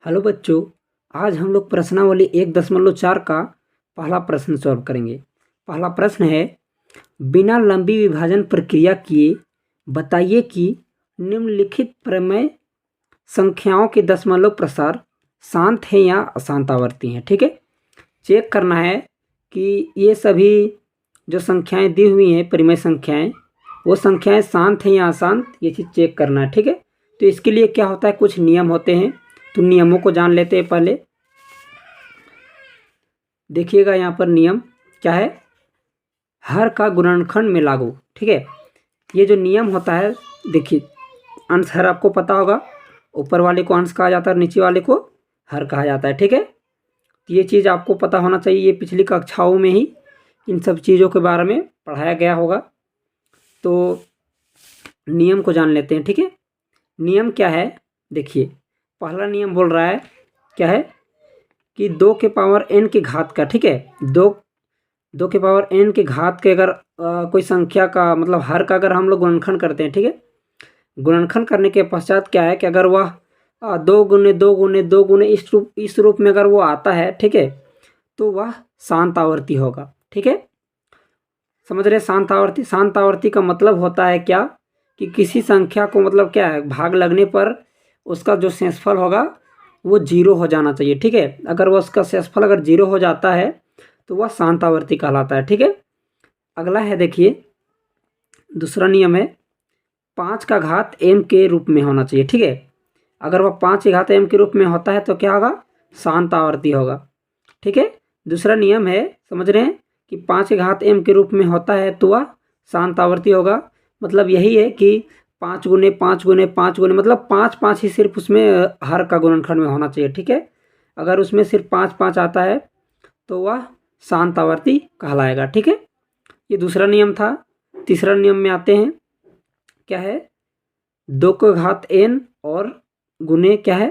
Hello बच्चों, आज हम लोग प्रश्नावली 1.4 का पहला प्रश्न सॉल्व करेंगे। पहला प्रश्न है, बिना लंबी विभाजन प्रक्रिया किए बताइए कि निम्नलिखित प्रमेय संख्याओं के दशमलव प्रसार शांत हैं या अशांत आवर्ती हैं। ठीक है, चेक करना है कि ये सभी जो संख्याएं दी हुई हैं परिमेय संख्याएं, वो संख्याएं शांत हैं या अशांत, ये चीज़ चेक करना है। ठीक है, तो इसके लिए क्या होता है, कुछ नियम होते हैं, तो नियमों को जान लेते हैं। पहले देखिएगा यहाँ पर नियम क्या है, हर का गुणनखंड में लागू। ठीक है, ये जो नियम होता है, देखिए अंश हर आपको पता होगा, ऊपर वाले को अंश कहा जाता है, नीचे वाले को हर कहा जाता है। ठीक है, तो ये चीज़ आपको पता होना चाहिए, ये पिछली कक्षाओं में ही इन सब चीज़ों के बारे में पढ़ाया गया होगा। तो नियम को जान लेते हैं। ठीक है, नियम क्या है, देखिए पहला नियम बोल रहा है क्या है कि 2 के पावर n की घात का, ठीक है, दो के पावर n की घात के अगर कोई संख्या का मतलब हर का अगर हम लोग गुणनखंड करते हैं, ठीक है, गुणनखंड करने के पश्चात क्या है कि अगर वह 2 गुने 2 गुने 2 गुने इस रूप में अगर वो आता है, ठीक है, तो वह शांत आवर्ती होगा। ठीक है, समझ रहे, शांत आवर्ती। शांत आवर्ती का मतलब होता है क्या कि किसी संख्या को मतलब क्या है, भाग लगने पर उसका जो शेषफल होगा वो 0 हो जाना चाहिए। ठीक है, अगर वो उसका शेषफल अगर 0 हो जाता है तो वह शांत आवर्ती कहलाता है। ठीक है, अगला है, देखिए दूसरा नियम है, 5 का घात m के रूप में होना चाहिए। ठीक है, अगर वह 5 की घात m के रूप में होता है तो क्या होगा, शांत आवर्ती होगा। ठीक है, दूसरा नियम है, समझ रहे हैं कि 5 की घात m के रूप में होता है तो वह शांत आवर्ती होगा। मतलब यही है कि 5 गुने 5 गुने 5 गुने मतलब 5 5 ही सिर्फ उसमें हर का गुणनखंड में होना चाहिए। ठीक है, अगर उसमें सिर्फ 5 5 आता है तो वह शांत आवर्ती कहलाएगा। ठीक है, ये दूसरा नियम था। तीसरा नियम में आते हैं, क्या है, 2 के घात n और गुने क्या है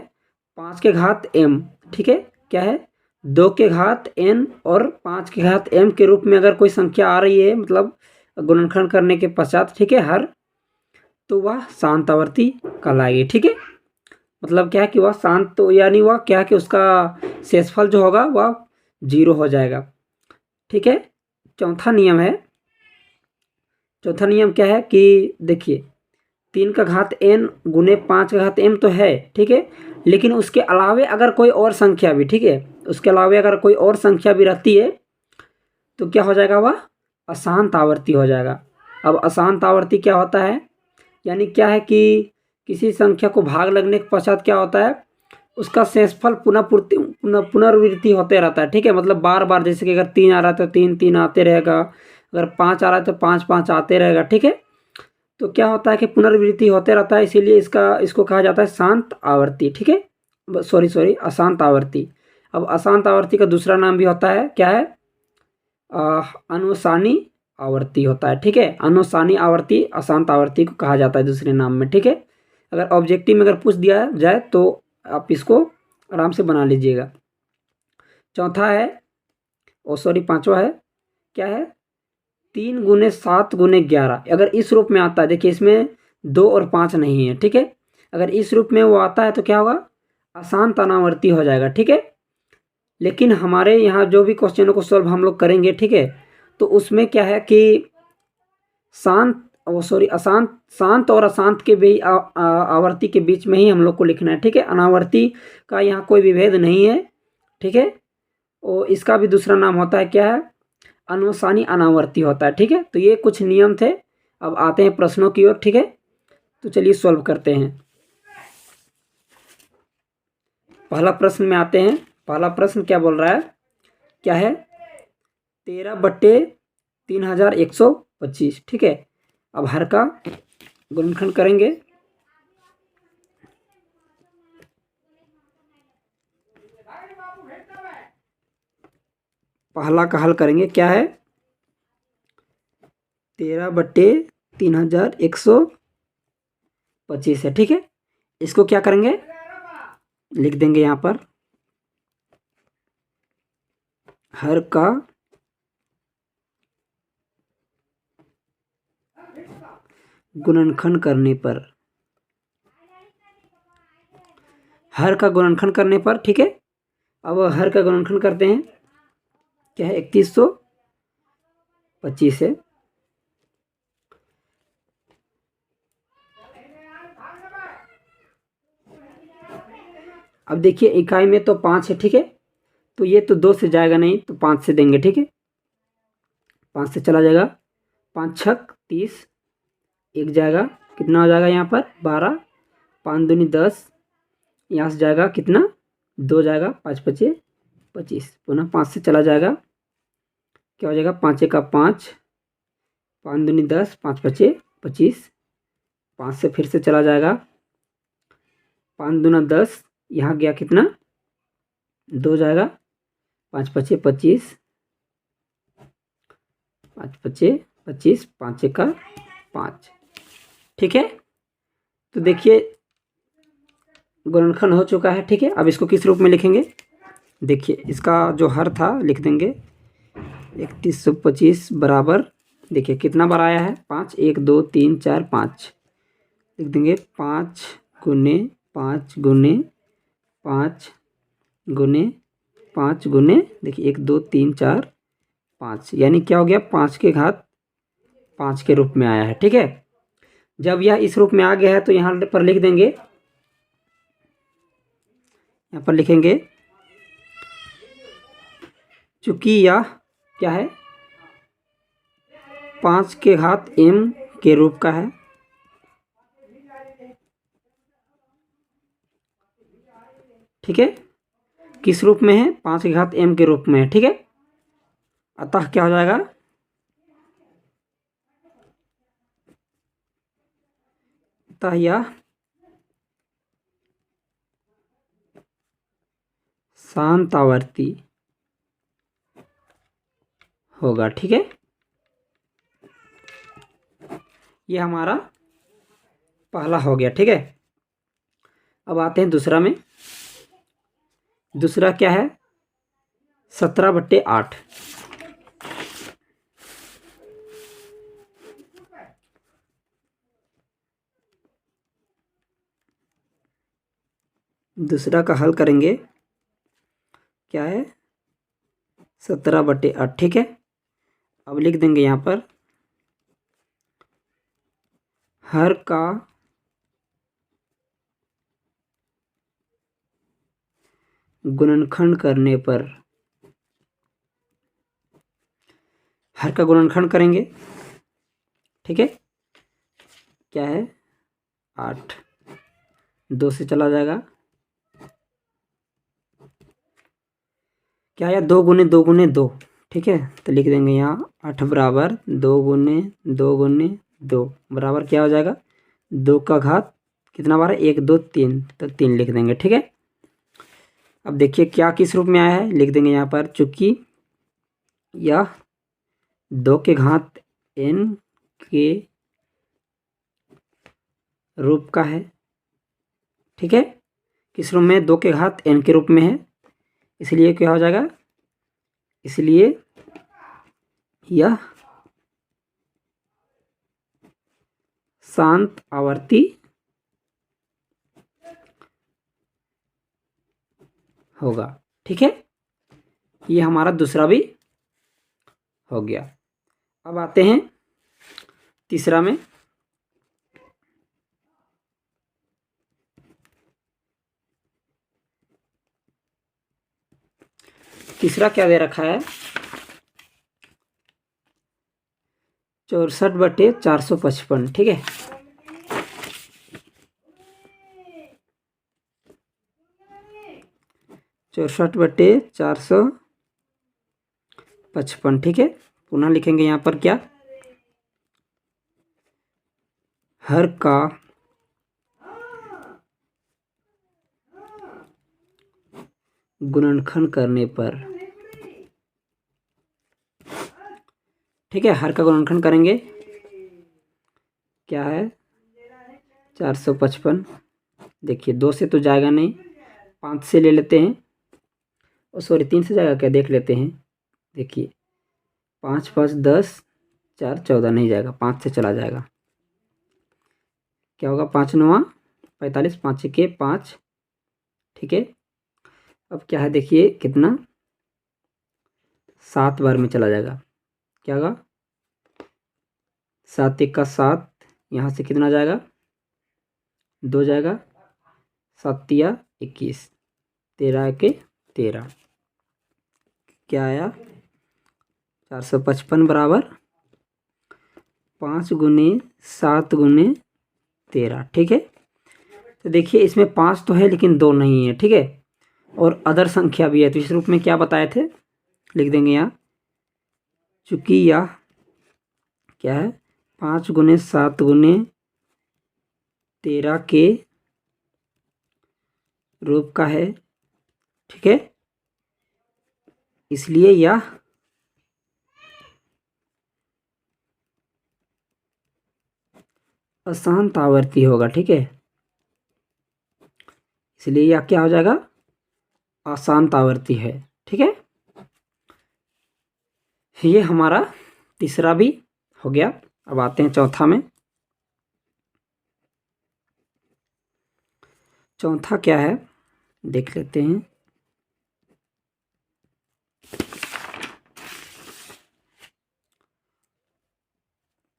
5 के घात m। ठीक है, क्या है, 2 के घात n और 5 के घात m के रूप में अगर कोई संख्या आ रही है मतलब गुणनखंड करने के पश्चात, ठीक है, हर, तो वह शांत आवर्ती कहलाएगी। ठीक है, मतलब क्या है कि वह शांत, तो यानी वह क्या है कि उसका शेषफल जो होगा वह 0 हो जाएगा। ठीक है, चौथा नियम है, चौथा नियम क्या है कि देखिए 3 का घात n गुने 5 का घात m तो है, ठीक है, लेकिन उसके अलावे अगर कोई और संख्या भी, ठीक है, उसके अलावे अगर कोई और संख्या भी रहती है तो क्या हो जाएगा, वह अशांत आवर्ती हो जाएगा। अब अशांत आवर्ती क्या होता है, यानी क्या है कि किसी संख्या को भाग लगने के पश्चात क्या होता है, उसका शेषफल पुनरावृत्ति होते रहता है। ठीक है, मतलब बार बार, जैसे कि अगर 3 आ रहा है तो 3 3 आते रहेगा, अगर 5 आ रहा है तो 5 5 आते रहेगा। ठीक है, तो क्या होता है कि पुनरावृत्ति होते रहता है, इसीलिए इसको कहा जाता है शांत आवर्ती। ठीक है, सॉरी अशांत आवर्ती। अब अशांत आवर्ती का दूसरा नाम भी होता है, क्या है, अनुसानी आवर्ती होता है। ठीक है, अनुसानी आवर्ती अशांत आवर्ती को कहा जाता है दूसरे नाम में। ठीक है, अगर ऑब्जेक्टिव में अगर पूछ दिया जाए तो आप इसको आराम से बना लीजिएगा। चौथा है, पांचवा है, क्या है, 3 गुने 7 गुने 11 अगर इस रूप में आता है, देखिए इसमें 2 और 5 नहीं है। ठीक है, अगर इस रूप में वो आता है तो क्या होगा, अशांत अनावर्ती हो जाएगा। ठीक है, लेकिन हमारे यहाँ जो भी क्वेश्चनों को सॉल्व हम लोग करेंगे, ठीक है, तो उसमें क्या है कि अशांत, शांत और अशांत के भी आवर्ती के बीच में ही हम लोग को लिखना है। ठीक है, अनावर्ती का यहाँ कोई विभेद नहीं है। ठीक है, और इसका भी दूसरा नाम होता है, क्या है, अनुसानी अनावर्ती होता है। ठीक है, तो ये कुछ नियम थे। अब आते हैं प्रश्नों की ओर। ठीक है, तो चलिए सॉल्व करते हैं। पहला प्रश्न में आते हैं। पहला प्रश्न क्या बोल रहा है, क्या है, 13/3125। ठीक है, अब हर का गुणनखंड करेंगे। पहला का हल करेंगे, क्या है, 13/3125 है। ठीक है, इसको क्या करेंगे, लिख देंगे यहाँ पर, हर का गुणनखंड करने पर, हर का गुणनखंड करने पर, ठीक है। अब हर का गुणनखंड करते हैं, क्या है 3125 है। अब देखिए इकाई में तो 5 है, ठीक है, तो ये तो 2 से जाएगा नहीं, तो 5 से देंगे, ठीक है। 5 से चला जाएगा, 5 छक 30, एक जाएगा, कितना हो जाएगा यहाँ पर 12, 5 दूनी 10, यहाँ से जाएगा कितना 2 जाएगा, 5 पचे 25, पुनः 5 से चला जाएगा, क्या हो जाएगा 5 का 5, 5 दूनी 10, 5 पचे 25, 5 से फिर से चला जाएगा, 5 दूना 10, यहाँ गया कितना 2 जाएगा, 5 पचे 25, 5 पचे 25, 5 का 5, ठीक है। तो देखिए गुणनखंड हो चुका है, ठीक है। अब इसको किस रूप में लिखेंगे, देखिए इसका जो हर था लिख देंगे 3125 बराबर, देखिए कितना बार आया है 5, 1 2 3 4 5, लिख देंगे 5 गुने 5 गुने 5 गुने 5 गुने, देखिए 1 2 3 4 5, यानी क्या हो गया 5 के घात 5 के रूप में आया है, ठीक है। जब यह इस रूप में आ गया है तो यहाँ पर लिख देंगे, यहाँ पर लिखेंगे चूंकि यह क्या है 5 के घात m के रूप का है, ठीक है। किस रूप में है 5 के घात m के रूप में है, ठीक है। अतः क्या हो जाएगा, अतः यह शांत आवर्ती होगा, ठीक है। ये हमारा पहला हो गया, ठीक है। अब आते हैं दूसरा में। दूसरा क्या है 17/8, दूसरा का हल करेंगे, क्या है 17/8, ठीक है। अब लिख देंगे यहाँ पर हर का गुणनखंड करने पर, हर का गुणनखंड करेंगे, ठीक है। क्या है 8, 2 से चला जाएगा, क्या है 2 गुने 2 गुने 2, ठीक है। तो लिख देंगे यहाँ 8 बराबर 2 गुने 2 गुने 2 बराबर क्या हो जाएगा 2 का घात कितना बार है 1 2 3, तो 3 लिख देंगे, ठीक है। अब देखिए क्या किस रूप में आया है, लिख देंगे यहाँ पर चूंकि यह 2 के घात n के रूप का है, ठीक है। किस रूप में 2 के घात n के रूप में है, इसलिए क्या हो जाएगा, इसलिए यह शांत आवर्ती होगा, ठीक है। ये हमारा दूसरा भी हो गया। अब आते हैं तीसरा में। तीसरा क्या दे रखा है 64/455, ठीक है। चौसठ बटे 455, ठीक है। पुनः लिखेंगे यहाँ पर क्या हर का गुणनखंड करने पर, ठीक है। हर का गुणनखंड करेंगे, क्या है 455, देखिए 2 से तो जाएगा नहीं, 5 से ले लेते हैं, और सॉरी 3 से जाएगा क्या देख लेते हैं, देखिए 5 5 10, 4 14 नहीं जाएगा, 5 से चला जाएगा, क्या होगा 5 9 45, 5 के 5, ठीक है। अब क्या है देखिए कितना 7 बार में चला जाएगा, क्या होगा 7 एक का 7, यहाँ से कितना जाएगा 2 जाएगा, 7 तिया 21, 13 के 13, क्या आया 455 बराबर 5 गुने 7 गुने 13, ठीक है। तो देखिए इसमें 5 तो है लेकिन 2 नहीं है, ठीक है, और अदर संख्या भी है, तो इस रूप में क्या बताए थे लिख देंगे यहाँ, चूंकि यह क्या है 5 गुने 7 गुने 13 के रूप का है, ठीक है, इसलिए यह अशांत आवर्ती होगा, ठीक है, इसलिए यह क्या हो जाएगा अशांत आवर्ती है, ठीक है। ये हमारा तीसरा भी हो गया। अब आते हैं चौथा में। चौथा क्या है देख लेते हैं।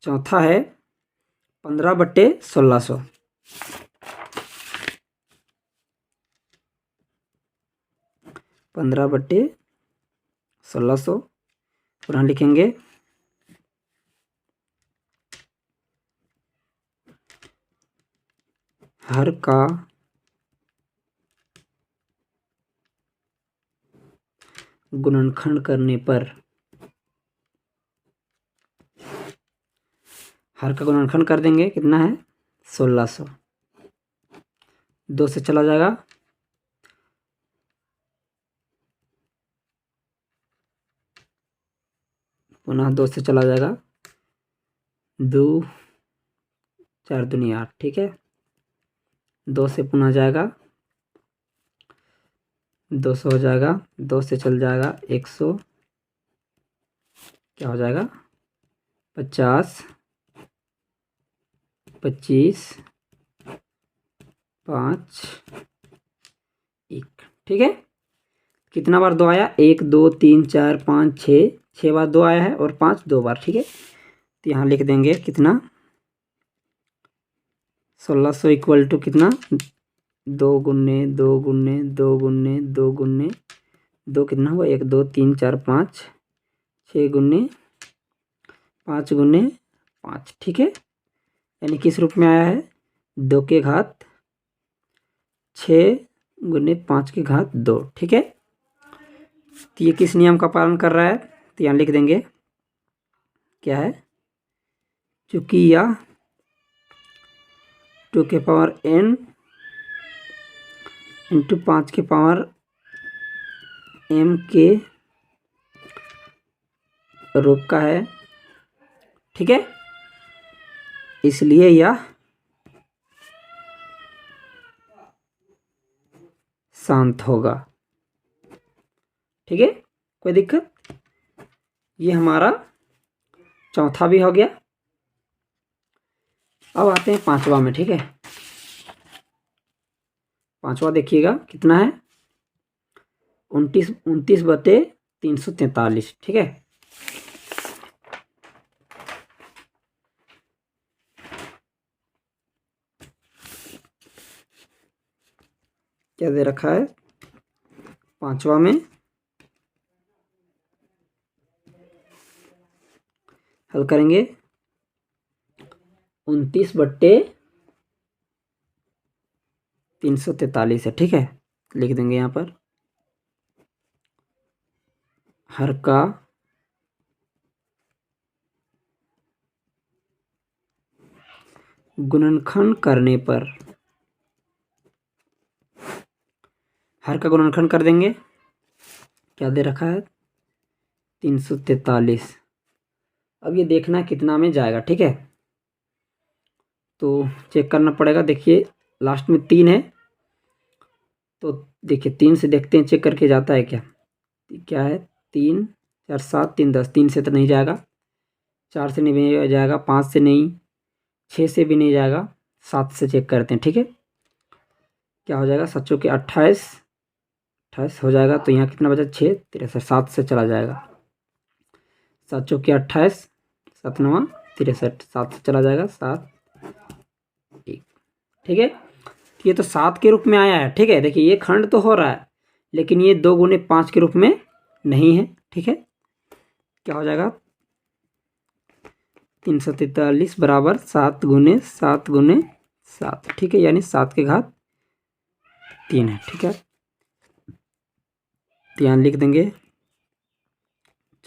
चौथा है 15/1600, 15/1600 पुनः लिखेंगे हर का गुणनखंड करने पर, हर का गुणनखंड कर देंगे कितना है 1600, 2 से चला जाएगा, पुनः 2 से चला जाएगा, 2 4 दूनी 8, ठीक है, 2 से पुनः जाएगा 200 हो जाएगा, 2 से चल जाएगा 100, क्या हो जाएगा 50, 25, 5, 1, ठीक है। कितना बार 2 आया 1 2 3 4 5 6, 6 बार 2 आया है और 5 2 बार, ठीक है। तो यहाँ लिख देंगे कितना 1600 इक्वल टू कितना 2 गुने 2 गुने 2 गुने 2 गुने 2 कितना हुआ 1 2 3 4 5 6 गुने 5 गुने 5, ठीक है, यानी किस रूप में आया है 2 के घात 6 गुने 5 के घात 2, ठीक है। तो ये किस नियम का पालन कर रहा है, तो यहाँ लिख देंगे क्या है, चूंकि यह 2 के पावर n इंटू 5 के पावर m के रूप का है, ठीक है, इसलिए यह शांत होगा, ठीक है, कोई दिक्कत। ये हमारा चौथा भी हो गया। अब आते हैं पांचवा में, ठीक है। पांचवा देखिएगा कितना है 29/343, ठीक है। क्या दे रखा है पांचवा में, हल करेंगे 29/343 है, ठीक है, लिख देंगे यहाँ पर हर का गुणनखंड करने पर, हर का गुणनखंड कर देंगे, क्या दे रखा है 343। अब ये देखना कितना में जाएगा, ठीक है, तो चेक करना पड़ेगा। देखिए लास्ट में 3 है, तो देखिए 3 से देखते हैं चेक करके जाता है क्या, क्या है 3 4 7 3 10, 3 से तो नहीं जाएगा, 4 से नहीं जाएगा, 5 से नहीं, 6 से भी नहीं जाएगा, 7 से चेक करते हैं, ठीक है। क्या हो जाएगा, 7 चौके 28, 28 हो जाएगा। तो यहाँ कितना बचा, 6, 63, 7 से चला जाएगा। 7 चौके 28, 7 9 63, 7 से चला जाएगा, 7 1। ठीक है, ये तो 7 के रूप में आया है। ठीक है, देखिए ये खंड तो हो रहा है, लेकिन ये 2 गुने 5 के रूप में नहीं है। ठीक है, क्या हो जाएगा, 343 बराबर 7 गुने 7 गुने 7। ठीक है, यानी 7 के घात 3 है। ठीक है, तो यहाँ लिख देंगे,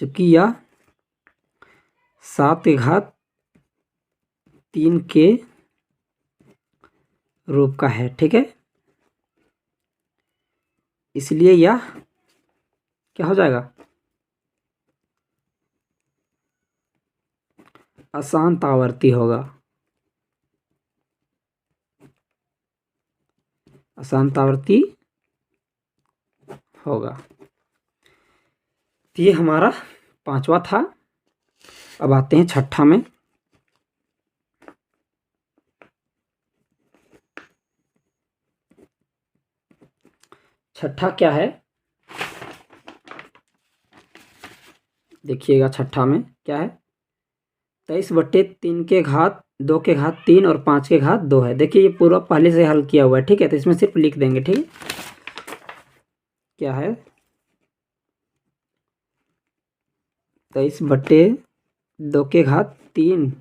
चूंकि यह 7 के घात 3 के रूप का है। ठीक है, इसलिए यह क्या हो जाएगा, अशांत आवर्ती होगा। अशांत आवर्ती होगा। तो ये हमारा 5वां था। अब आते हैं 6ठा में। छठा क्या है, देखिएगा। छठा में क्या है, 23/3 के घात 2 के घात 3 और 5 के घात 2 है। देखिए ये पूरा पहले से हल किया हुआ है। ठीक है, तो इसमें सिर्फ लिख देंगे। ठीक है, क्या है, 23/2 के घात 3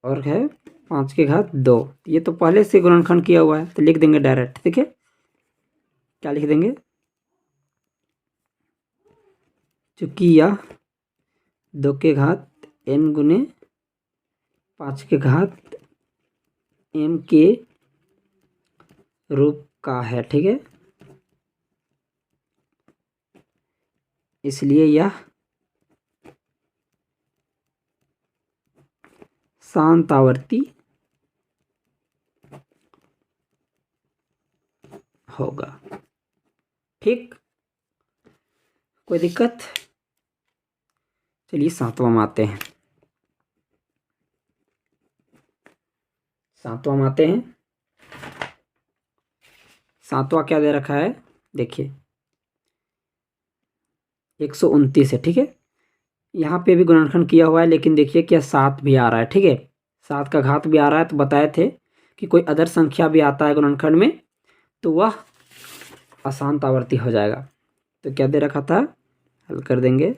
और है 5 के घात 2। ये तो पहले से गुणनखंड किया हुआ है, तो लिख देंगे डायरेक्ट। ठीक है, क्या लिख देंगे, चूंकि यह 2 के घात n गुने 5 के घात m के रूप का है। ठीक है, इसलिए यह शांत आवर्ती होगा। ठीक, कोई दिक्कत। चलिए 7वां में आते हैं। 7वां में आते हैं। 7वां क्या दे रखा है, देखिए 129 है। ठीक है, यहाँ पे भी गुणनखंड किया हुआ है, लेकिन देखिए क्या 7 भी आ रहा है। ठीक है, 7 का घात भी आ रहा है। तो बताए थे कि कोई अदर संख्या भी आता है गुणनखंड में तो वह अशांत आवर्ती हो जाएगा। तो क्या दे रखा था, हल कर देंगे।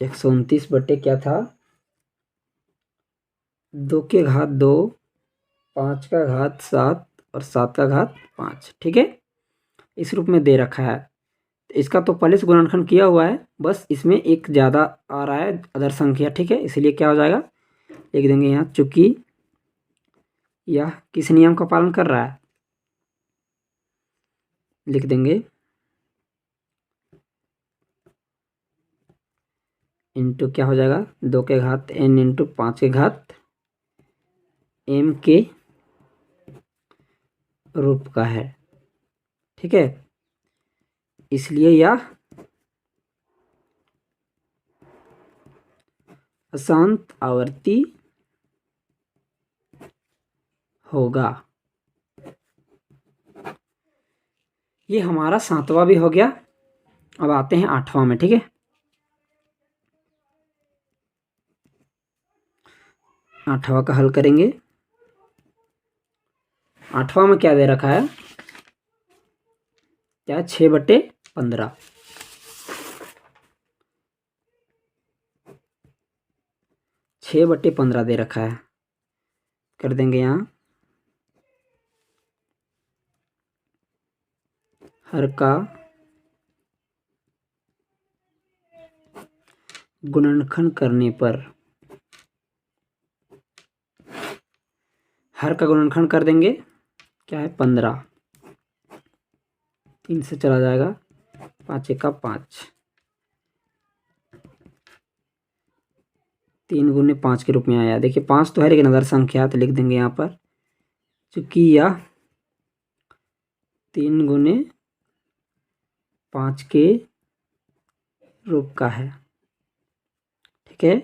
एक 129 बटे क्या था, 2 के घात 2, 5 का घात 7 और 7 का घात 5। ठीक है, इस रूप में दे रखा है। इसका तो पहले से गुणनखंड किया हुआ है, बस इसमें एक ज़्यादा आ रहा है अदर संख्या। ठीक है, इसलिए क्या हो जाएगा, लिख देंगे यहाँ, चूंकि यह किस नियम का पालन कर रहा है, लिख देंगे इंटू क्या हो जाएगा, 2 के घात n इंटू 5 के घात m के रूप का है। ठीक है, इसलिए यह अशांत आवर्ती होगा। ये हमारा 7वां भी हो गया। अब आते हैं 8वां में। ठीक है, 8वां का हल करेंगे। 8वां में क्या दे रखा है, क्या, 6/15। 6/15 दे रखा है, कर देंगे यहाँ हर का गुणनखंड करने पर, हर का गुणनखंड कर देंगे, क्या है, 15, 3 से चला जाएगा, 5 का 5, 3 गुने 5 के रूप में आया। देखिए 5 तो है लेकिन अदर संख्या है, तो लिख देंगे यहाँ पर, चूंकि यह 3 गुने 5 के रूप का है। ठीक है,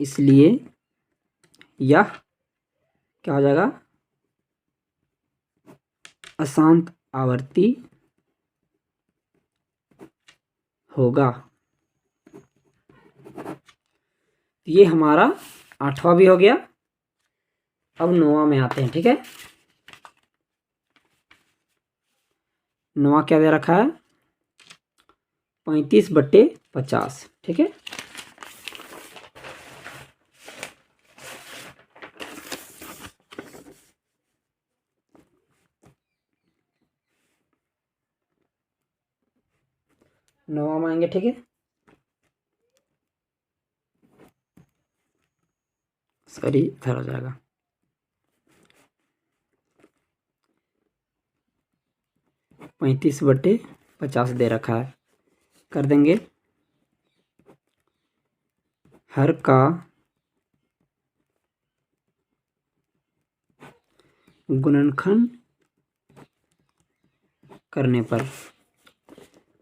इसलिए यह क्या हो जाएगा, अशांत आवर्ती होगा। ये हमारा 8वां भी हो गया। अब 9वां में आते हैं, ठीक है। 9वां क्या दे रखा है, 35/50, ठीक है। नौवां में आएंगे, ठीक है। सॉरी, इधर हो जाएगा। पैंतीस बटे 50 दे रखा है, कर देंगे। हर का गुणनखंड करने पर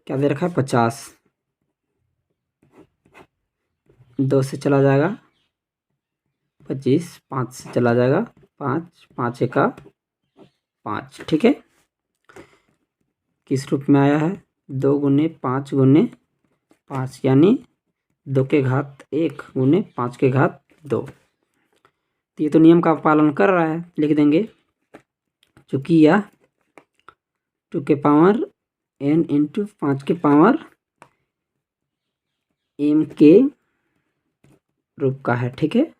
क्या दे रखा है, 50। 2 से चला जाएगा 25, 5 से चला जाएगा 5, 5 एका 5, ठीक है। किस रूप में आया है, 2 गुने 5 गुने 5, यानी 2 के घात 1 गुने 5 के घात 2। तो ये तो नियम का पालन कर रहा है, लिख देंगे। चूँकि यह 2 के पावर n इंटू 5 के पावर m के रूप का है, ठीक है।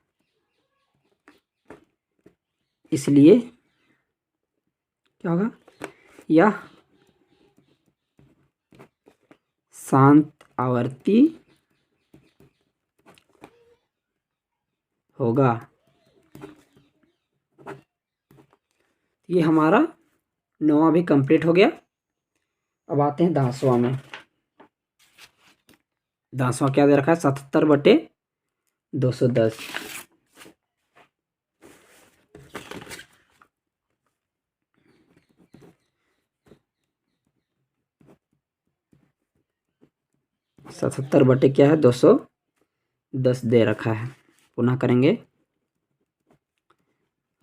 इसलिए क्या होगा, यह शांत आवर्ती होगा। ये हमारा 9वां भी कंप्लीट हो गया। अब आते हैं 10वां में। 10वां क्या दे रखा है, 77/210। सतहत्तर बटे क्या है, 210 दे रखा है। पुनः करेंगे।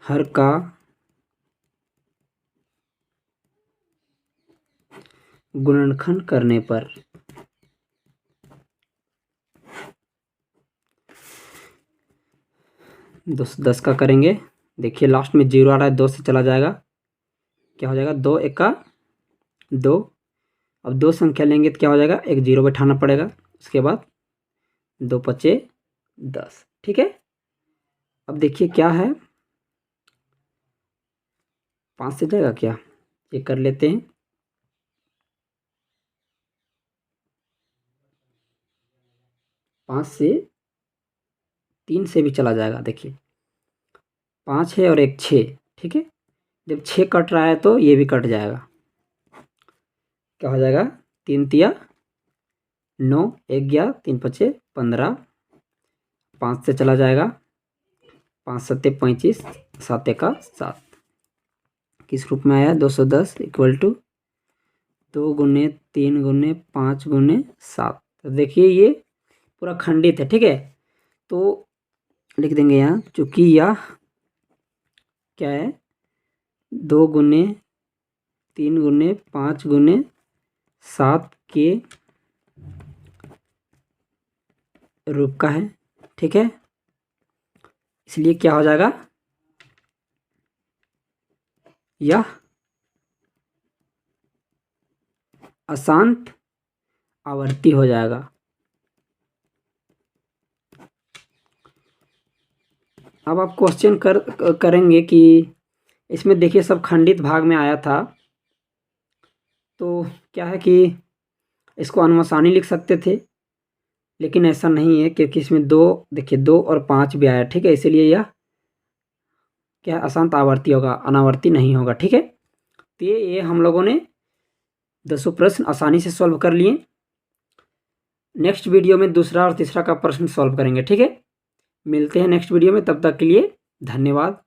हर का गुणनखंड करने पर 210 का करेंगे। देखिए लास्ट में 0 आ रहा है, 2 से चला जाएगा, क्या हो जाएगा, 2 एका 2। अब 2 संख्या लेंगे तो क्या हो जाएगा, एक 0 बैठाना पड़ेगा। उसके बाद 2 पचे 10, ठीक है। अब देखिए क्या है, 5 से जाएगा क्या, ये कर लेते हैं। 5 से 3 से भी चला जाएगा। देखिए 5 है और एक 6, ठीक है। जब 6 कट रहा है तो ये भी कट जाएगा। क्या हो जाएगा, 3 तिया 9, 1 गया 3 पचे 15, 5 से चला जाएगा, 5 सत्ते 35, 7 एका 7। किस रूप में आया, 210 इक्वल टू 2 गुने 3 गुने 5 गुने 7। तो देखिए ये पूरा खंडित है, ठीक है। तो लिख देंगे यहाँ, चूँकि यह क्या है, 2 गुने 3 गुने 5 गुने 7 के रूप का है, ठीक है। इसलिए क्या हो जाएगा, यह अशांत आवर्ती हो जाएगा। अब आप क्वेश्चन करेंगे कि इसमें देखिए सब खंडित भाग में आया था, तो क्या है कि इसको अनुमासानी लिख सकते थे, लेकिन ऐसा नहीं है, क्योंकि इसमें 2, देखिए 2 और 5 भी आया, ठीक है। इसलिए यह क्या अशांत आवर्ती होगा, अनावर्ती नहीं होगा, ठीक है। तो ये हम लोगों ने 10 प्रश्न आसानी से सॉल्व कर लिए। नेक्स्ट वीडियो में दूसरा और तीसरा का प्रश्न सॉल्व करेंगे, ठीक है। मिलते हैं नेक्स्ट वीडियो में, तब तक के लिए धन्यवाद।